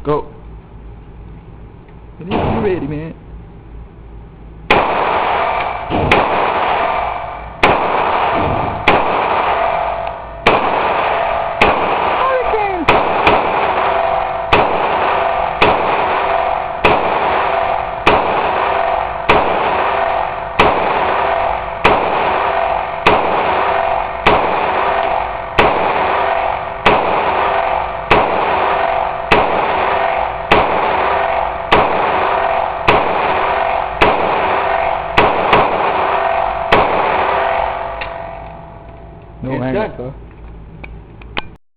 Go. You ready, man? No hang up, huh?